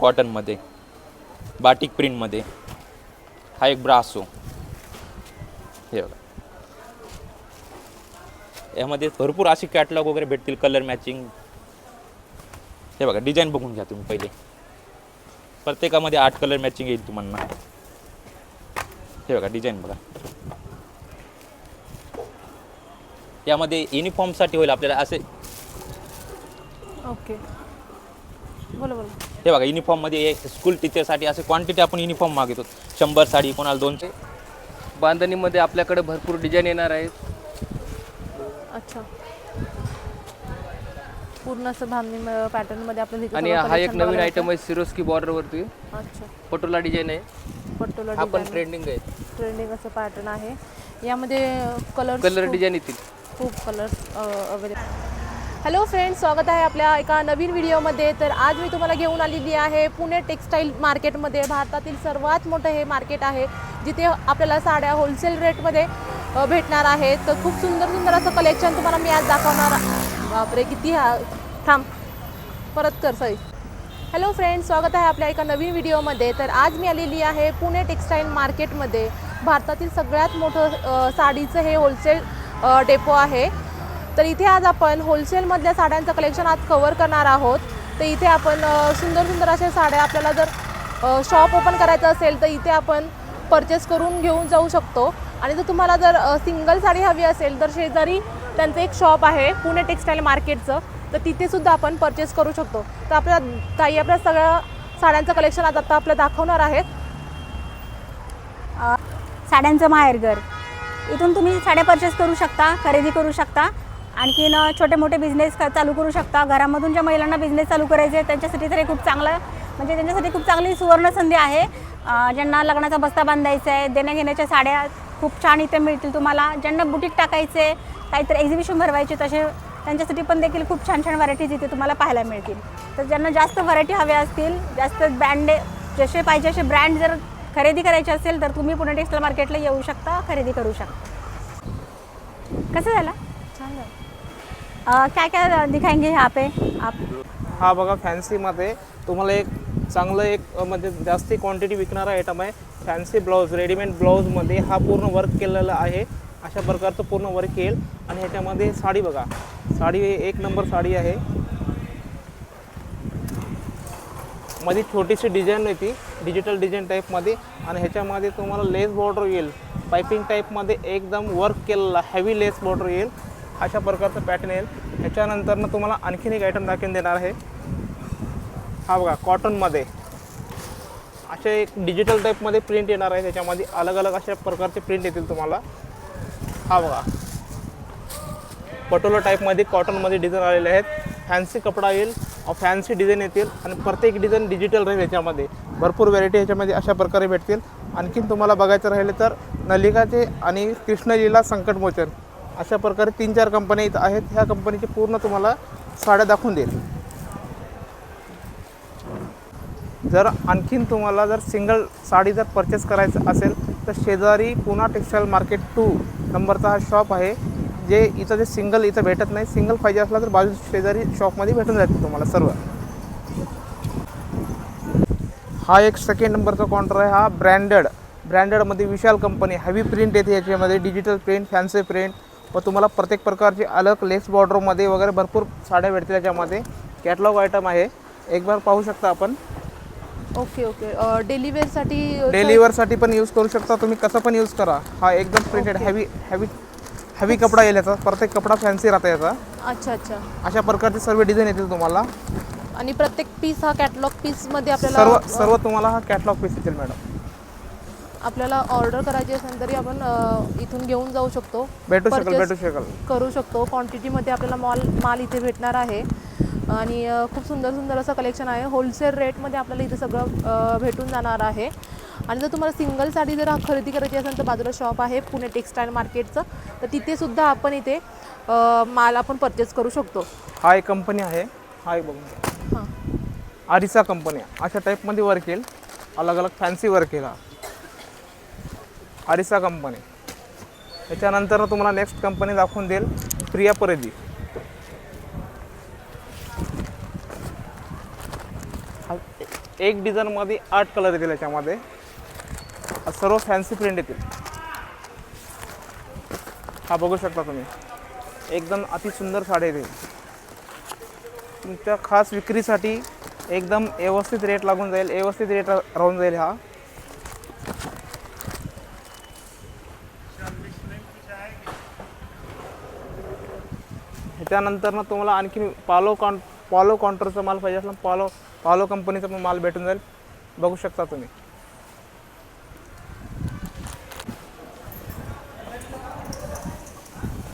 कॉटनमध्ये, बाटिक प्रिंटमध्ये. हा एक ब्रासो. हे बघा, यामध्ये भरपूर अशी कॅटलॉग वगैरे भेटतील, कलर मॅचिंग. हे बघा, डिझाईन बघून घ्या तुम्ही पहिले. प्रत्येकामध्ये 8 कलर मॅचिंग येईल तुम्हाला. हे बघा, डिझाईन बघा. यामध्ये युनिफॉर्मसाठी होईल आपल्याला असे. ओके, बोला बोला. हे बघा, युनिफॉर्ममध्ये स्कूल टीचरसाठी असे क्वांटिटी आपण युनिफॉर्म मागवतो. 100 साडी, कोणाला 200. बांधणीमध्ये आपल्याकडे भरपूर डिझाईन येणार आहेत. अच्छा, पूर्ण असं बांधणी पॅटर्नमध्ये आपल्याला. आणि हा एक नवीन आयटम आहे सिरोस्की बॉर्डरवरती. अच्छा, पटोला डिझाईन आहे. पटोला हा पण डिझाईन, ट्रेंडिंग आहे. ट्रेंडिंग असं पॅटर्न आहे. यामध्ये कलर डिझाईन येतील. खूप कलर्स अवेलेबल. हॅलो फ्रेंड्स, स्वागत आहे आपल्या एका नवीन व्हिडिओमध्ये. तर आज मी तुम्हाला घेऊन आलेली आहे पुणे टेक्स्टाईल मार्केटमध्ये. भारतातील सर्वात मोठं हे मार्केट आहे, जिथे आपल्याला साड्या होलसेल रेटमध्ये भेटणार आहेत. तर खूप सुंदर सुंदर असं कलेक्शन तुम्हाला मी आज दाखवणार. बापरे, किती थांब, परत कर सई. हॅलो फ्रेंड्स, स्वागत आहे आपल्या एका नवीन व्हिडिओमध्ये. तर आज मी आलेली आहे पुणे टेक्स्टाईल मार्केटमध्ये. भारतातील सगळ्यात मोठं साडीचं हे होलसेल डेपो आहे. तर इथे आज आपण होलसेलमधल्या साड्यांचं कलेक्शन आज कवर करणार आहोत. तर इथे आपण सुंदर सुंदर अशा साड्या, आपल्याला जर शॉप ओपन करायचं असेल तर इथे आपण परचेस करून घेऊन जाऊ शकतो. आणि जर तुम्हाला जर सिंगल साडी हवी असेल तर शेजारी त्यांचं एक शॉप आहे पुणे टेक्स्टाईल मार्केटचं, तर तिथेसुद्धा आपण परचेस करू शकतो. तर आपल्या ताई आपल्या सगळ्या साड्यांचं कलेक्शन आज आता आपलं दाखवणार आहेत. साड्यांचं माहेरघर, इथून तुम्ही साड्या परचेस करू शकता, खरेदी करू शकता. आणखीन छोटे मोठे बिझनेस चालू करू शकता. घरामधून ज्या महिलांना बिझनेस चालू करायचे आहे त्यांच्यासाठी तरी खूप चांगलं, म्हणजे त्यांच्यासाठी खूप चांगली सुवर्ण संधी आहे. ज्यांना लग्नाचा बस्ता बांधायचा आहे, देण्याघेण्याच्या साड्या खूप छान इथे मिळतील तुम्हाला. ज्यांना बुटीक टाकायचे, काहीतरी एक्झिबिशन भरवायचे, तसे त्यांच्यासाठी पण देखील खूप छान छान व्हरायटीज इथे तुम्हाला पाहायला मिळतील. तर ज्यांना जास्त व्हरायटी हव्या असतील, जास्त ब्रँड जसे पाहिजे असे ब्रँड जर खरेदी करायचे असेल तर तुम्ही पुणे टेक्स्टाईल मार्केटला येऊ शकता, खरेदी करू शकता. कसं झालं? छान आहे. क्या क्या दिखाएंगे यहाँ पे आप? हा बघा, फॅन्सीमध्ये तुम्हाला एक चांगलं एक म्हणजे जास्ती क्वांटिटी विकणारा आयटम आहे. फॅन्सी ब्लाऊज, रेडीमेड ब्लाऊजमध्ये हा पूर्ण वर्क केलेला आहे. अशा प्रकारचं पूर्ण वर्क येईल. आणि ह्याच्यामध्ये साडी बघा, साडी एक नंबर साडी आहे. मध्ये छोटीशी डिझाईन येते, डिजिटल डिझाईन टाईपमध्ये. आणि ह्याच्यामध्ये तुम्हाला लेस बॉर्डर येईल, पायपिंग टाईपमध्ये एकदम वर्क केलेला हेवी लेस बॉर्डर येईल. अशा प्रकारचं पॅटर्न येईल. ह्याच्यानंतरनं तुम्हाला आणखीन एक आयटम दाखवून देणार आहे. हा बघा, कॉटनमध्ये असे एक डिजिटल टाईपमध्ये प्रिंट येणार आहे. त्याच्यामध्ये अलग अलग अशा प्रकारचे प्रिंट येतील तुम्हाला. हा बघा, पटोला टाईपमध्ये कॉटनमध्ये डिझाईन आलेले आहेत. फॅन्सी कपडा येईल, फॅन्सी डिझाईन येतील. आणि प्रत्येक डिझाईन डिजिटल राहील. ह्याच्यामध्ये भरपूर व्हरायटी ह्याच्यामध्ये अशा प्रकारे भेटतील. आणखीन तुम्हाला बघायचं राहिले तर नलिकाचे आणि कृष्णलीला संकटमोचन अशा प्रकारे 3-4 कंपन्या इथं आहेत. ह्या कंपनीचे पूर्ण तुम्हाला साड्या दाखवून देईल. जर आणखीन तुम्हाला जर सिंगल साडी जर परचेस करायचं असेल तर शेजारी पुणा टेक्स्टाईल मार्केट 2 नंबरचा हा शॉप आहे. जे इथं जे सिंगल इथं भेटत नाही, सिंगल पाहिजे असला तर बाजू शेजारी शॉपमध्ये भेटून जाते तुम्हाला सर्व. हा एक सेकंड नंबरचा काउंटर आहे. हा ब्रँडेडमध्ये विशाल कंपनी, हेवी प्रिंट येते याच्यामध्ये, डिजिटल प्रिंट, फॅन्सी प्रिंट. व तुम्हाला प्रत्येक प्रकारची अलग लेस बॉर्डरमध्ये वगैरे भरपूर साड्या भेटतील. त्याच्यामध्ये कॅटलॉग आयटम आहे, एक बार पाहू शकता आपण. ओके ओके, डेली वेअरसाठी पण यूज करू शकता तुम्ही, कसं पण यूज करा. हा एकदम प्रिंटेड हेवी कपडा येईल याचा. प्रत्येक कपडा फॅन्सी राहता याचा. अच्छा अच्छा. अशा प्रकारचे सर्व डिझाईन येतील तुम्हाला. आणि प्रत्येक पीस हा कॅटलॉग पीसमध्ये आपल्याला सर्व तुम्हाला हा कॅटलॉग पीस येतील मॅडम. आपल्याला ऑर्डर करायची असेल तरी आपण इथून घेऊन जाऊ शकतो, भेटू शकेल करू शकतो. क्वांटिटीमध्ये आपल्याला माल इथे भेटणार आहे. आणि खूप सुंदर सुंदर असं कलेक्शन आहे. होलसेल रेटमध्ये आपल्याला इथे सगळं भेटून जाणार आहे. आणि जर तुम्हाला सिंगल साडी जर खरेदी करायची असेल तर बाजूला शॉप आहे पुणे टेक्स्टाईल मार्केटचं, तर तिथेसुद्धा आपण इथे माल आपण परचेस करू शकतो. हा एक कंपनी आहे, हा एक बघून, हां, आरिसा कंपनी. अशा टाईपमध्ये वर्क येईल, अलग अलग फॅन्सी वर्क येईल. आरिसा कंपनी. त्याच्यानंतर तुम्हाला नेक्स्ट कंपनी दाखवून देईल प्रिया परिधी. एक डिझाईनमध्ये 8 कलर येतील याच्यामध्ये. सर्व फॅन्सी प्रिंट येतील. हा बघू शकता तुम्ही, एकदम अतिसुंदर साडी येतील. तुमच्या खास विक्रीसाठी एकदम व्यवस्थित रेट लागून जाईल, व्यवस्थित रेट राहून जाईल हा. त्यानंतर ना तुम्हाला आणखी पालो काउंटरचा माल पाहिजे असला पालो कंपनीचा पण माल भेटून जाईल. बघू शकता तुम्ही.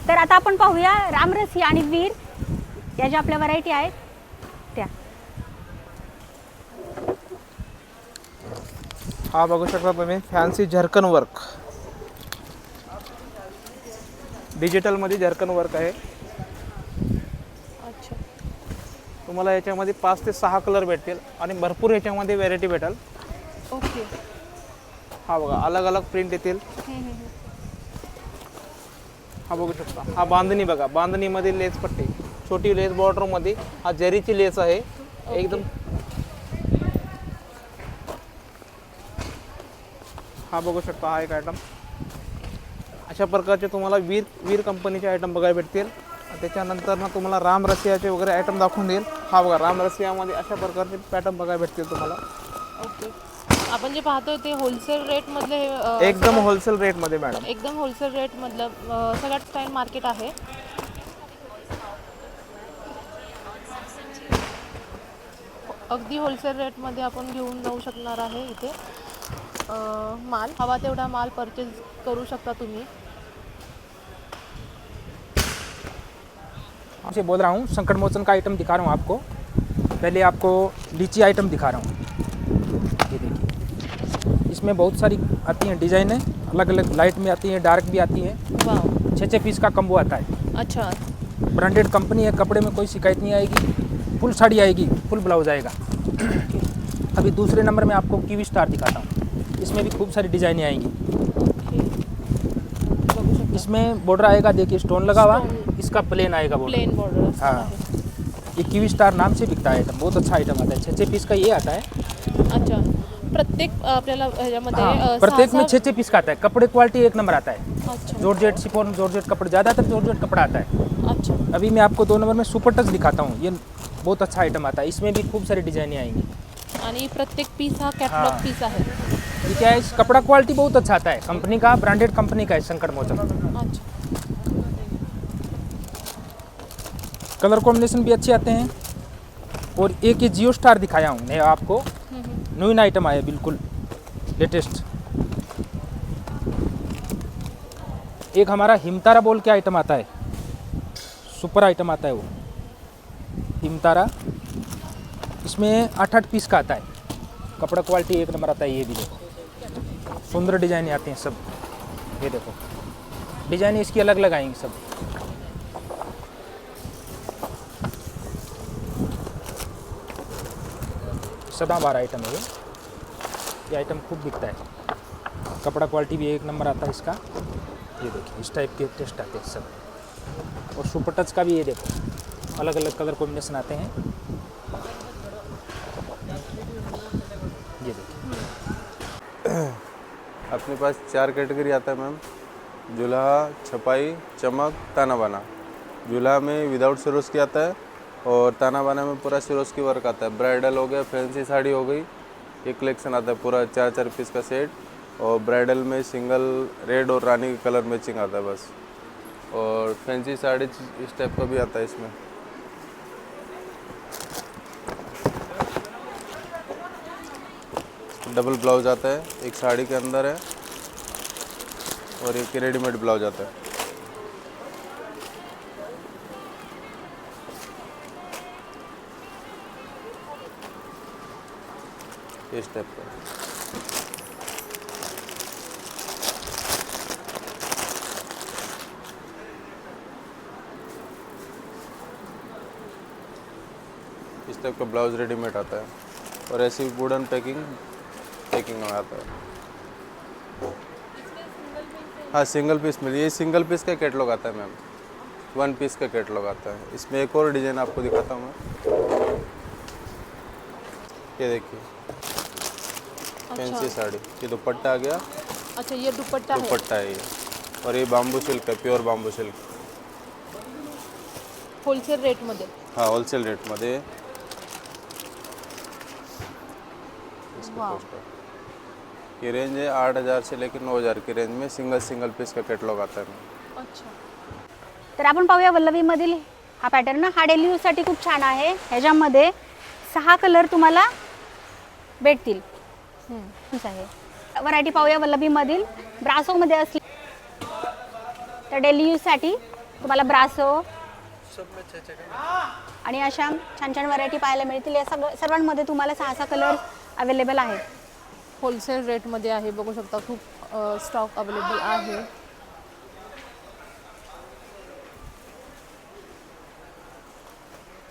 तर आता आपण पाहूया रामरसी आणि वीर या ज्या आपल्या व्हरायटी आहेत त्या. हा बघू शकता तुम्ही, फॅन्सी झर्कन वर्क, डिजिटलमध्ये झर्कन वर्क आहे. अच्छा. तुम्हाला याच्यामध्ये 5 ते 6 कलर भेटतील आणि भरपूर याच्यामध्ये व्हेरायटी भेटेल. ओके. हा बघा, अलग अलग प्रिंट येतील. हा बघू शकता, हा बांधणी बघा, बांधणीमध्ये लेस पट्टी, छोटी लेस बॉर्डरमध्ये. हा जरीची लेस आहे एकदम. हा बघू शकता, हा एक आयटम. अशा प्रकारचे तुम्हाला वीर कंपनीचे आयटम बघायला भेटतील. त्याच्यानंतर ना तुम्हाला राम रसियाचे वगैरे आयटम दाखवून देईल. हा बघा, राम रसियामध्ये अशा प्रकारचे पॅटर्न बघायला भेटतील तुम्हाला. ओके. आपण जे पाहतोय ते होलसेल रेटमधले एकदम होलसेल रेटमध्ये मॅडम. एकदम होलसेल रेटमधलं सगळ्यात स्टाईल मार्केट आहे. अगदी होलसेल रेटमध्ये आपण घेऊन जाऊ शकणार आहे. इथे माल हवा तेवढा माल परचेज करू शकता तुम्ही. से बोल रहा हूँ, संकट मोचन का आइटम दिखा रहा हूँ आपको. पहले आपको लीची आइटम दिखा रहा हूँ. ये देखिए, इसमें बहुत सारी आती हैं डिज़ाइनें, अलग अलग लाइट में आती हैं, डार्क भी आती हैं. वाह. 6 पीस का कम्बो आता है. अच्छा. ब्रांडेड कंपनी है, कपड़े में कोई शिकायत नहीं आएगी. फुल साड़ी आएगी, फुल ब्लाउज आएगा. अभी दूसरे नंबर में आपको कीवी स्टार दिखाता हूँ. इसमें भी खूब सारी डिज़ाइनें आएंगी. इसमें बॉर्डर आएगा, देखिए स्टोन लगा हुआ. इसका प्लेन आएगा बॉर्डर. Plain border. हाँ, ये कीवी स्टार नाम से बिकता है आइटम. बहुत अच्छा आइटम आता है. 6 पीस का ये आता है. अच्छा. प्रत्येक आपल्याला ह्याच्यामध्ये हाँ, प्रत्येक में 6 पीस का आता है. कपड़े क्वालिटी एक नंबर आता है. अच्छा. जॉर्जेट शिफॉन, जॉर्जेट कपड़े, ज़्यादातर जॉर्जेट कपड़ा आता है. अच्छा. अभी मैं आपको 2 नंबर में सुपर टच दिखाता हूँ. ये बहुत अच्छा आइटम आता है. इसमें भी खूब सारी डिज़ाइनें आएंगी. आणि प्रत्येक पीस हा कॅटलॉग हाँ. पीस आहे. ये क्या है, कपड़ा क्वालिटी बहुत अच्छा आता है. कंपनी का, ब्रांडेड कंपनी का है संकट मोचन. अच्छा. कलर कॉम्बिनेशन भी अच्छे आते हैं. और एक ये जियो स्टार दिखाया हूँ मैं आपको. नवीन आइटम आया बिल्कुल लेटेस्ट. एक हमारा हिमतारा बोल के आइटम आता है. सुपर आइटम आता है वो हिमतारा. इसमें 8 पीस का आता है. कपड़ा क्वालिटी एक नंबर आता है. ये भी देखो, सुंदर डिजाइन आते हैं सब. ये देखो, डिजाइन इसकी अलग अलग आएंगी सब. सदाबहार आइटम है ये आइटम खूब बिकता है. कपड़ा क्वालिटी भी एक नंबर आता है इसका. ये देखिए, इस टाइप के टेस्ट आते हैं सब. और सुपर टच का भी ये देखो, अलग अलग कलर कॉम्बिनेशन आते हैं. ये देखिए, अपने पास 4 कैटेगरी आता है मैम. जुल्हा, छपाई, चमक, ताना बाना. जुल्हा में विदाउट सिरोस्की आता है और ताना बाना में पूरा सिरोस्की वर्क आता है. ब्राइडल हो गया, फैंसी साड़ी हो गई, ये कलेक्शन आता है पूरा 4 पीस का सेट. और ब्राइडल में सिंगल रेड और रानी की कलर मैचिंग आता है बस. और फैंसी साड़ी इस टाइप का भी आता है इसमें. डबल ब्लाउज आता है, एक साड़ी के अंदर है और एक रेडीमेड ब्लाउज आता है. इस टाइप का. इस टाइप का ब्लाउज रेडीमेड आता है. और ऐसी वुडन पैकिंग में आता है. हाँ, सिंगल पीस में. ये सिंगल पीस का कैटलॉग आता है मैम. 1 पीस का कैटलॉग आता है. इसमें एक और डिज़ाइन आपको दिखाता हूँ मैं. ये देखिए फैंसी साड़ी, ये दुपट्टा आ गया, अच्छा ये दुपट्टा है। दुपट्टा है ये, और ये बाम्बू सिल्क है, प्योर बाम्बू सिल्क। होलसेल रेटमध्ये। हाँ होलसेल रेट मध्ये वाव। ये रेंज है 8,000 से लेकर 9,000 की रेंज में सिंगल पीस का कैटलॉग आता है। अच्छा तर आपण पाहूया वल्लवीमधील हा पॅटर्न. हा डेली यूजसाठी खूप छान आहे. ह्याच्यामध्ये 6 कलर तुम्हाला भेटतील. आहे व्हरायटी पाहूया वल्लभीमधील ब्रासोमध्ये असली तर डेली यूजसाठी तुम्हाला ब्रासो आणि अशा छान छान व्हरायटी पाहायला मिळतील. या सर्वांमध्ये तुम्हाला 6 कलर अवेलेबल आहेत. होलसेल रेटमध्ये आहे, बघू शकता खूप स्टॉक अवेलेबल आहे.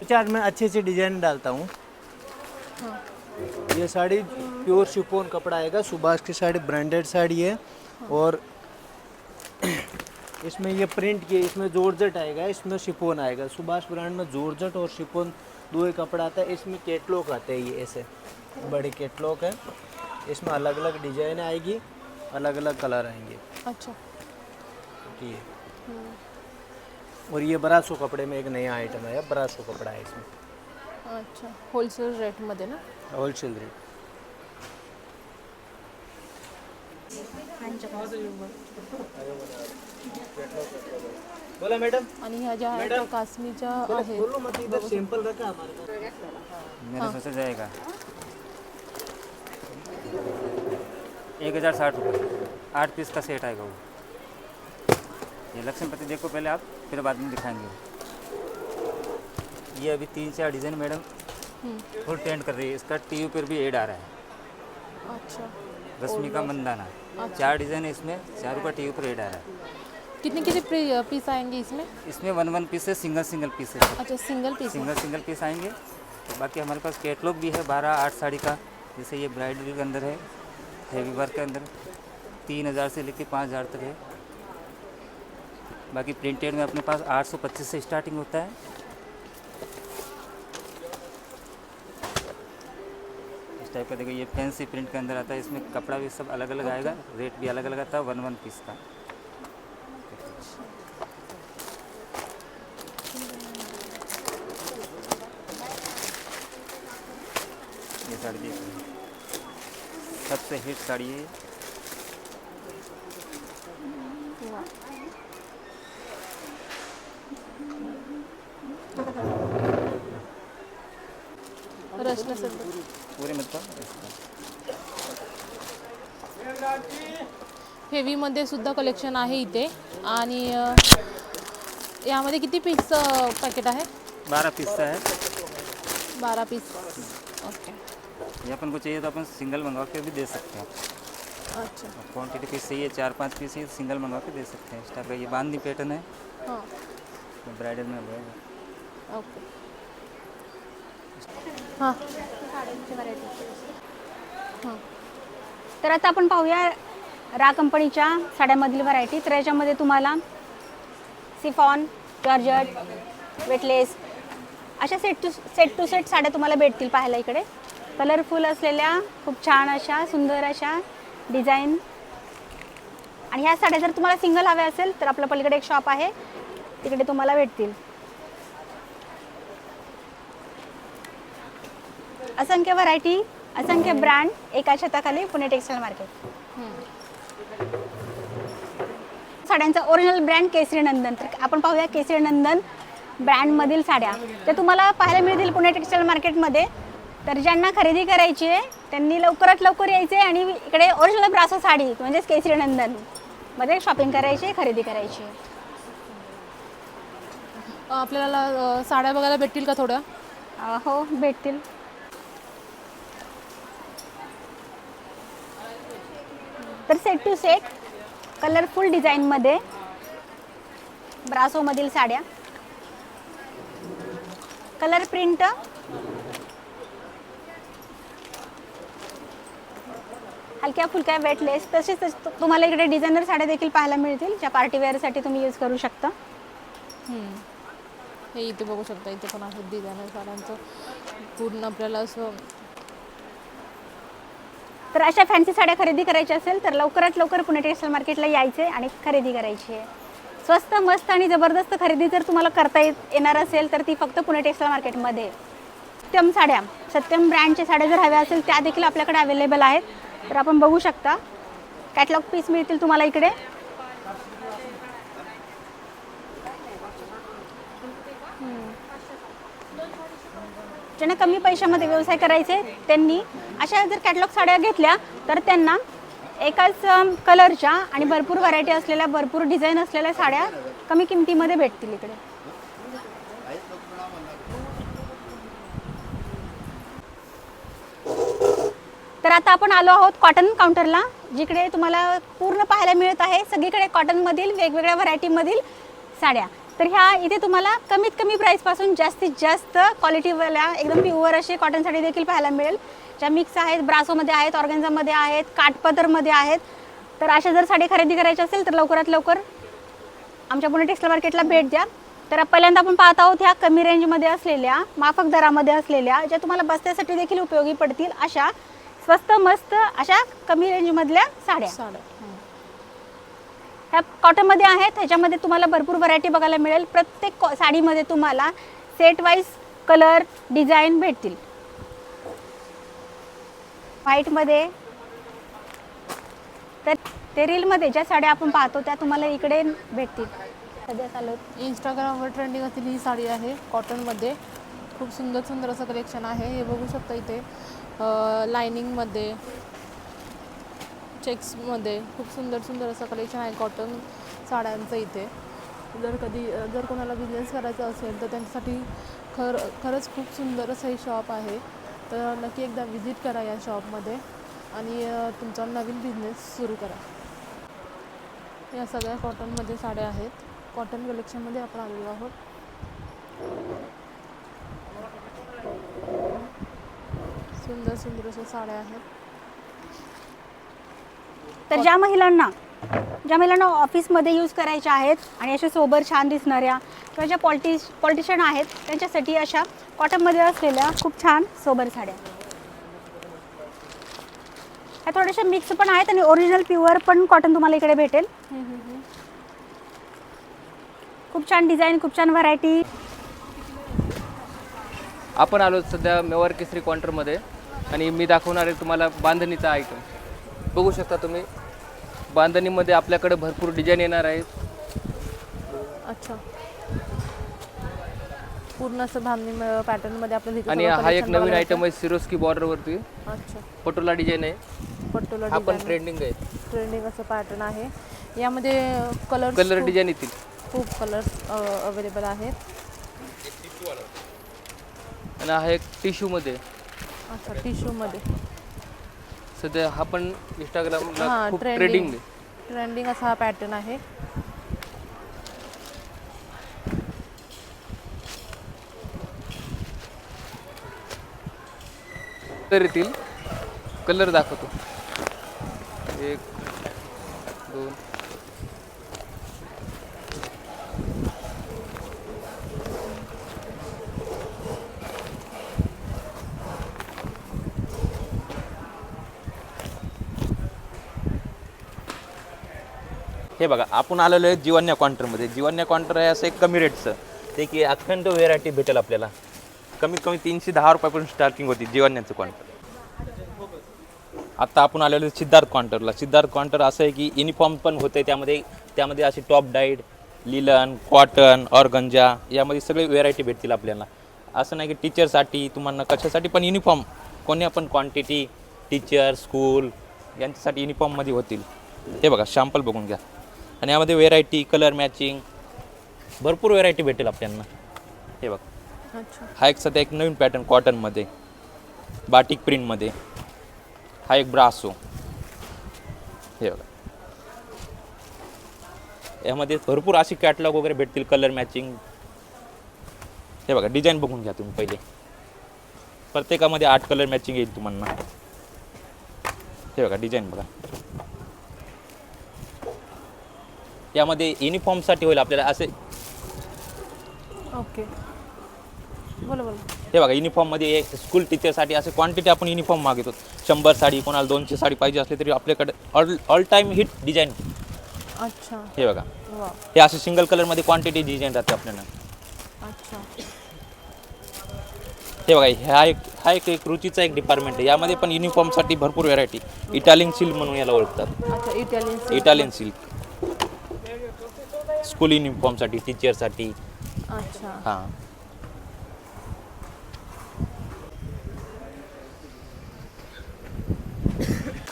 चार्ट में अच्छे अच्छे डिजाइन डालता हूँ. ये साड़ी प्योर शिफॉन कपड़ा आएगा, सुभाष की साड़ी ब्रांडेड साड़ी है. और इसमें ये प्रिंट किए, इसमें जॉर्जेट आएगा, इसमें शिफॉन आएगा. सुभाष ब्रांड में जॉर्जेट और शिफॉन दो ही कपड़ा आता है. इसमें कैटलॉग आते हैं, ये ऐसे बड़े कैटलॉग है. इसमें अलग अलग डिजाइन आएगी, अलग अलग कलर आएंगे. अच्छा ये और ये ब्रासो कपड़े में एक नया आइटम है, ब्रासो कपड़ा है इसमें. अच्छा होलसेल रेटमध्ये ना. Wholesale rate. बोला मैडम. आणि ह्या ज्या आहेत त्या काश्मीरच्या आहेत. बोलो मत, इधर सैंपल रखा हमारे पास. मेरा सोचा जाएगा 1,060 रुपये. 8 पीस का सेट आएगा वो. ये लक्ष्मीपति देखो पहले आप, फिर बाद में दिखाएंगे. ये अभी 3-4 डिज़ाइन मैडम फुल ट्रेंड कर रही है. इसका टीवी पर भी एड आ रहा है. अच्छा रश्मि का मंदाना 4 डिज़ाइन है इसमें, 4 रुपये टीवी पर एड आ रहा है. कितने पीस आएंगे इसमें? इसमें 1 पीस है, सिंगल पीस है. अच्छा सिंगल पीस. सिंगल पीस आएंगे. तो बाकी हमारे पास कैटलॉग भी है 12-8 साड़ी का. जैसे ये ब्राइडल के अंदर है, हेवी वर्क के अंदर 3,000 से लेकर 5,000 तक है. बाकी प्रिंटेड में अपने पास 825 से स्टार्टिंग होता है. इस टाइप का देखो, ये फैंसी प्रिंट के अंदर आता है. इसमें कपड़ा भी सब अलग अलग आएगा, रेट भी अलग अलग आता है 1 पीस का. ये साड़ी देखिए, सबसे हिट साड़ी है. रचना सर पूरे मतलब हेवीमध्ये सुद्धा कलेक्शन आहे इथे. आणि यामध्ये किती पीस पॅकेट आहे? 12 पीस का है. 12 पीस. ओके ये अपन को चाहिए तो अपन सिंगल मंगवा के भी दे सकते हैं. अच्छा क्वांटिटी पीस चाहिए 4-5 पीस ही सिंगल मंगवा के दे सकते हैं. इस टाइप का ये बांधनी पैटर्न है, हां ब्राइडल में होगा. ओके हां हां. तर आता आपण पाहूया रा कंपनीच्या साड्यांमधील व्हरायटी. तर याच्यामध्ये तुम्हाला सिफॉन, जॉर्जट, वेटलेस अशा सेट टू सेट साड्या तुम्हाला भेटतील पाहायला इकडे. कलरफुल असलेल्या खूप छान अशा सुंदर अशा डिझाईन. आणि ह्या साड्या जर तुम्हाला सिंगल हव्या असेल तर आपल्या पलीकडे एक शॉप आहे, तिकडे तुम्हाला भेटतील. असंख्य व्हरायटी, असंख्य ब्रँड एका छताखाली पुणे टेक्सटाईल मार्केट. साड्यांचा ओरिजिनल ब्रँड केसरी नंदन. तर आपण पाहूया केसरी नंदन ब्रँडमधील साड्या त्या तुम्हाला पाहायला मिळतील पुणे टेक्सटाईल मार्केटमध्ये. तर ज्यांना खरेदी करायची आहे त्यांनी लवकरात लवकर यायचे आणि इकडे ओरिजिनल ब्रासो साडी म्हणजेच केसरी नंदनमध्ये शॉपिंग करायची, खरेदी करायची. आपल्याला साड्या बघायला भेटतील का थोड्या? हो भेटतील. तर सेट टू सेट कलरफुल डिझाईनमध्ये ब्रासोमधील साड्या, कलर प्रिंट, हलक्या फुलक्या वेटलेस, तसेच तुम्हाला इकडे डिझायनर साड्या देखील पाहायला मिळतील ज्या पार्टीवेअरसाठी तुम्ही यूज करू शकता. हे इथे बघू शकता, इथे पण आहे डिझायनर साड्यांचं पूर्ण आपल्याला असं तर अशा फॅन्सी साड्या खरेदी करायच्या असेल तर लवकरात लवकर पुणे टेक्सटाईल मार्केटला यायचे आणि खरेदी करायची आहे. स्वस्त मस्त आणि जबरदस्त खरेदी जर तुम्हाला करता येणार असेल तर ती फक्त पुणे टेक्सटाईल मार्केटमध्ये. सत्यम साड्या, सत्यम ब्रँडच्या साड्या जर हव्या असेल त्या देखील आपल्याकडे अवेलेबल आहेत. तर आपण बघू शकता कॅटलॉग पीस मिळतील तुम्हाला इकडे. ज्यांना कमी पैशामध्ये व्यवसाय करायचे त्यांनी अशा जर कॅटलॉग साड्या घेतल्या तर त्यांना एकाच कलरच्या आणि भरपूर व्हरायटी असलेल्या, भरपूर डिझाईन असलेल्या साड्या कमी किमतीमध्ये भेटतील इकडे. तर आता आपण आलो आहोत कॉटन काउंटरला, जिकडे तुम्हाला पूर्ण पाहायला मिळत आहे सगळीकडे कॉटनमधील वेगवेगळ्या व्हरायटीमधील साड्या. तर ह्या इथे तुम्हाला कमीत कमी प्राईसपासून जास्तीत जास्त क्वालिटीवाल्या एकदम प्युअर अशी कॉटन साडी देखील पाहायला मिळेल, ज्या मिक्स आहेत, ब्रासोमध्ये आहेत, ऑर्गेन्झामध्ये आहेत, काठपदरमध्ये आहेत. तर अशा जर साडी खरेदी करायची असेल तर लवकरात लवकर आमच्या पुणे टेक्सटाईल मार्केटला भेट द्या. तर पहिल्यांदा आपण पाहत आहोत ह्या कमी रेंजमध्ये असलेल्या, माफक दरामध्ये असलेल्या, ज्या तुम्हाला बस्त्यासाठी देखील उपयोगी पडतील अशा स्वस्त मस्त अशा कमी रेंजमधल्या साड्या. ह्या कॉटनमध्ये आहेत, ह्याच्यामध्ये तुम्हाला भरपूर व्हरायटी बघायला मिळेल. प्रत्येक साडीमध्ये तुम्हाला सेट वाईज कलर डिझाईन भेटतील. व्हाईटमध्ये तर ते रीलमध्ये ज्या साड्या आपण पाहतो त्या तुम्हाला इकडे भेटतील. सध्या चालू इंस्टाग्रामवर ट्रेंडिंग असलेली ही साडी आहे कॉटनमध्ये. खूप सुंदर सुंदर असं कलेक्शन आहे. हे बघू शकता इथे लायनिंगमध्ये, चेक्समध्ये खूप सुंदर सुंदर असं कलेक्शन आहे कॉटन साड्यांचं इथे. जर कोणाला बिझनेस करायचा असेल तर त्यांच्यासाठी खरंच खूप सुंदर असं हे शॉप आहे. तर नक्की एकदा विजिट करा या शॉपमध्ये आणि तुमचा नवीन बिझनेस सुरू करा. या सगळ्या कॉटनमध्ये साड्या आहेत. कॉटन कलेक्शनमध्ये आपण आलेलो आहोत. सुंदर सुंदर अशा साड्या आहेत. तर ज्या महिलांना ऑफिसमध्ये यूज करायच्या आहेत आणि अशा सोबर छान दिसणाऱ्या किंवा ज्या पॉलिटिशियन आहेत त्यांच्यासाठी अशा कॉटनमध्ये असलेल्या खूप छान सोबर साड्या. ह्या थोड्याशा मिक्स पण आहेत आणि ओरिजिनल प्युअर पण कॉटन तुम्हाला इकडे भेटेल. खूप छान डिझाईन, खूप छान व्हरायटी. आपण आलो सध्या मेवार केसरी काउंटरमध्ये आणि मी दाखवणार आहे तुम्हाला बांधणीचा आयटम. बघू शकता तुम्ही बांधणीमध्ये आपल्याकडे भरपूर डिझाईन येणार आहेत. अच्छा, पूर्ण असं बांधणी पॅटर्नमध्ये आपल्याला. आणि हा एक नवीन आयटम आहे सिरोस्की बॉर्डरवरती. अच्छा, पटोला डिझाईन आहे. पटोला हा पण ट्रेंडिंग आहे. ट्रेंडिंग असं पॅटर्न आहे. यामध्ये कलर डिझाईन येतील. खूप कलर्स अवेलेबल आहेत. आणि हा एक टिश्यूमध्ये. अच्छा, टिश्यूमध्ये सध्या हा पण इंस्टाग्रामला खूप ट्रेंडिंग आहे. ट्रेंडिंग असा हा पॅटर्न आहे. तर येतील कलर दाखवतो. 1 2 हे बघा, आपण आलेलो आहे जीवन्या काउंटरमध्ये. जीवन्या काउंटर आहे असं एक कमी रेटचं, ते की अखंड व्हेरायटी भेटेल आपल्याला. कमीत कमी 310 रुपयापासून स्टार्टिंग होती जीवन्याचं काउंटर. आत्ता आपण आलेलो सिद्धार्थ काउंटरला. सिद्धार्थ काउंटर असं आहे की युनिफॉर्म पण होते, त्यामध्ये असे टॉप डाईड, लिलन, कॉटन, ऑर्गंजा यामध्ये सगळे व्हेरायटी भेटतील आपल्याला. असं नाही की टीचरसाठी, तुम्हाला कशासाठी पण युनिफॉर्म, कोणी पण क्वांटिटी, टीचर, स्कूल यांच्यासाठी युनिफॉर्ममध्ये होतील. हे बघा, शॅम्पल बघून घ्या. आणि यामध्ये व्हेरायटी, कलर मॅचिंग भरपूर व्हेरायटी भेटेल आपल्याला. हे बघा, हा एक सध्या एक नवीन पॅटर्न कॉटनमध्ये, बाटिक प्रिंटमध्ये. हा एक ब्रासो. हे बघा, यामध्ये भरपूर अशी कॅटलॉग वगैरे भेटतील, कलर मॅचिंग. हे बघा, डिझाईन बघून घ्या तुम्ही पहिले. प्रत्येकामध्ये 8 कलर मॅचिंग येईल तुम्हाला. हे बघा, डिझाईन बघा. यामध्ये युनिफॉर्मसाठी होईल आपल्याला असे. ओके, बोला. हे बघा, युनिफॉर्ममध्ये स्कूल टीचरसाठी असे क्वांटिटी आपण युनिफॉर्म मागवतो. 100 साडी, कोणाला 200 साडी पाहिजे असली तरी आपल्याकडे ऑल टाईम हिट डिझाईन. अच्छा. हे बघा, वा. हे असे सिंगल कलरमध्ये क्वांटिटी डिझाईन राहते आपल्याला. अच्छा. हे बघा, हा एक रुचीचा एक डिपार्टमेंट आहे. यामध्ये पण युनिफॉर्मसाठी भरपूर व्हरायटी. इटालियन सिल्क म्हणून याला ओळखतात. अच्छा, इटालियन. इटालियन सिल्क स्कूल युनिफॉर्मसाठी, टीचरसाठी. अच्छा. हां,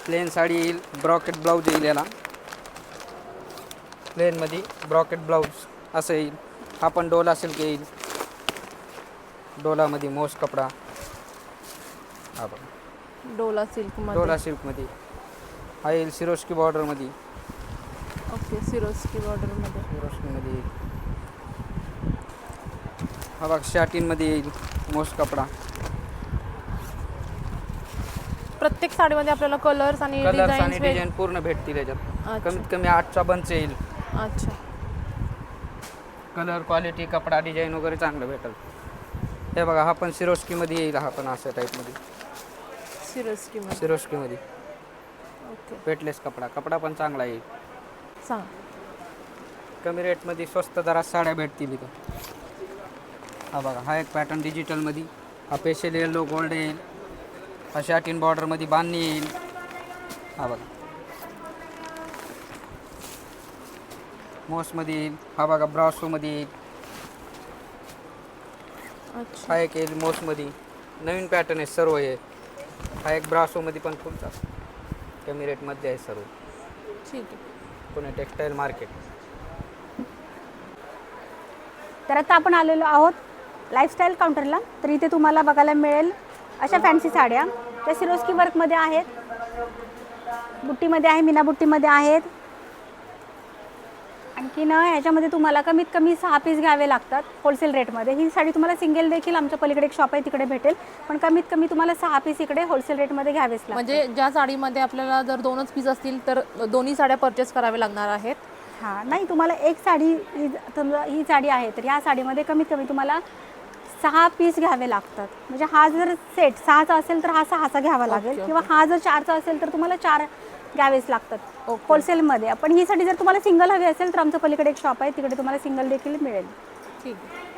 प्लेन साडी येईल, ब्रॉकेट ब्लाऊज येईल याला. प्लेनमध्ये ब्रॉकेट ब्लाऊज असं येईल. हा पण डोला सिल्क येईल. डोलामध्ये मोस कपडा. हा बघा, डोला सिल्क मध्ये. डोला सिल्कमध्ये. हा येईल सिरोस्की बॉर्डरमध्ये. ओके, सिरोस्की बॉर्डर मध्ये. सिरोस्कीमध्ये येईल. हा बघा, शाटीनमध्ये येईल मोस कपडा. प्रत्येक साडीमध्ये आपल्याला कलर्स आणि कलर्स आणि डिझाईन्स. डिझाईन पूर्ण भेटतील याच्यात. अच्छा. कमीत कमी 8चा बंच येईल. अच्छा. कलर क्वालिटी कपडा डिझाईन वगैरे चांगलं भेटेल. हे बघा, हा पण सिरोस्कीमध्ये येईल. हा पण अशा टाईपमध्ये सिरोस्की मध्ये. सिरोस्कीमध्ये ओके, वेटलेस कपडा पण चांगला येईल. सांग. कमी रेटमध्ये स्वस्त दरात साड्या भेटतील इथं. हा बघा, हा एक पॅटर्न डिजिटलमध्ये. हा पेशल येलो गोल्ड येईल. हा शाटीन बॉर्डरमध्ये बांधणी येईल. हा बघा, मोसमध्ये येईल. हा बघा, ब्रासोमध्ये येईल. अच्छा. हा एक येईल मोसमध्ये. नवीन पॅटर्न आहे सर्व हे. हा एक ब्रासोमध्ये पण फुलचा कमी रेटमध्ये आहे सर्व. ठीक आहे. Pune textile market. तर आता आपण आलेलो आहोत लाईफस्टाईल काउंटरला. तर इथे तुम्हाला बघायला मिळेल अशा फॅन्सी साड्या. त्या सिरोस्की वर्कमध्ये आहेत, बुट्टीमध्ये आहे, मीना बुट्टीमध्ये आहेत. आणखी ना ह्याच्यामध्ये तुम्हाला कमीत कमी 6 पीस घ्यावे लागतात होलसेल रेटमध्ये. ही साडी तुम्हाला सिंगल देखील आमच्या पलीकडे एक शॉप आहे तिकडे भेटेल, पण कमीत कमी तुम्हाला 6 पीस इकडे होलसेल रेटमध्ये घ्यावेच लागतात. म्हणजे ज्या साडीमध्ये आपल्याला जर 2च पीस असतील तर दोन्ही साड्या परचेस कराव्या लागणार आहेत. हां, नाही, तुम्हाला एक साडी समजा ही साडी आहे तर ह्या साडीमध्ये कमीत कमी तुम्हाला 6 पीस घ्यावे लागतात. म्हणजे हा जर सेट 6चा असेल तर हा 6चा घ्यावा लागेल. ओके. किंवा हा जर 4चा असेल तर तुम्हाला 4 घ्यावेच लागतात होलसेलमध्ये. पण ही साडी जर तुम्हाला सिंगल हवी असेल तर आमचं पलीकडे एक शॉप आहे तिकडे तुम्हाला सिंगल देखील मिळेल. ठीक आहे.